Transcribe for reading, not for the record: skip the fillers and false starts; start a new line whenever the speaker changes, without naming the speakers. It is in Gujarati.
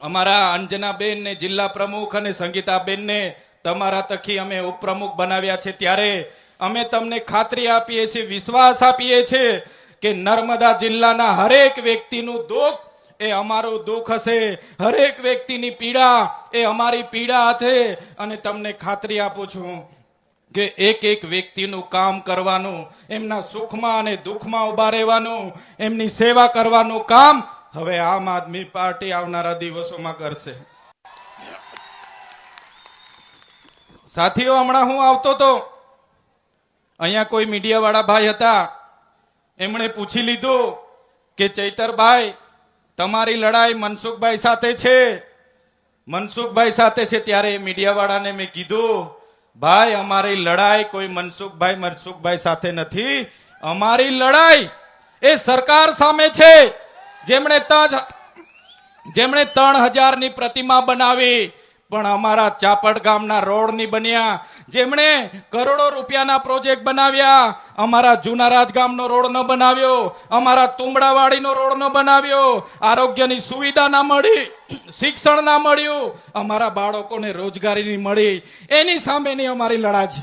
અમારા અંજનાબેન ને જિલ્લા પ્રમુખ અને સંગીતાબેન ને તમારા તખી અમે ઉપપ્રમુખ બનાવ્યા છે, ત્યારે અમે તમને ખાતરી આપીએ છીએ, વિશ્વાસ આપીએ છીએ કે નર્મદા જિલ્લાના હરેક વ્યક્તિનું દુઃખ એ અમારું દુઃખ હશે, હરેક વ્યક્તિની પીડા એ અમારી પીડા હશે. અને તમને ખાતરી આપું છું કે એક એક વ્યક્તિનું કામ કરવાનું, એમના સુખમાં અને દુઃખમાં ઉભા રહેવાનું, એમની સેવા કરવાનું કામ હવે આમ આદમી પાર્ટી આવનારા દિવસોમાં કરશે. સાથીઓ, હમણાં હું આવતો તો અહીંયા કોઈ મીડિયા વાળા ભાઈ હતા, એમણે પૂછી લીધું કે ચૈતરભાઈ તમારી લડાઈ મનસુખભાઈ સાથે છે, મનસુખભાઈ સાથે છે. ત્યારે મીડિયા વાળાને મેં કીધું, ભાઈ અમારી લડાઈ કોઈ મનસુખભાઈ સાથે નથી, અમારી લડાઈ એ સરકાર સામે છે, જેમણે 3000 ની પ્રતિમા બનાવી પણ અમારા ચાપડ ગામના રોડ ની બન્યા, જેમણે કરોડો રૂપિયાના પ્રોજેક્ટ બનાવ્યા, અમારા જૂના રાજગામનો રોડ ન બનાવ્યો, અમારા તુંબડાવાડીનો રોડ ન બનાવ્યો, આરોગ્યની સુવિધા ના મળી, શિક્ષણ ના મળ્યું, અમારા બાળકોને રોજગારી નહીં મળી, એની સામેની અમારી લડાઈ છે.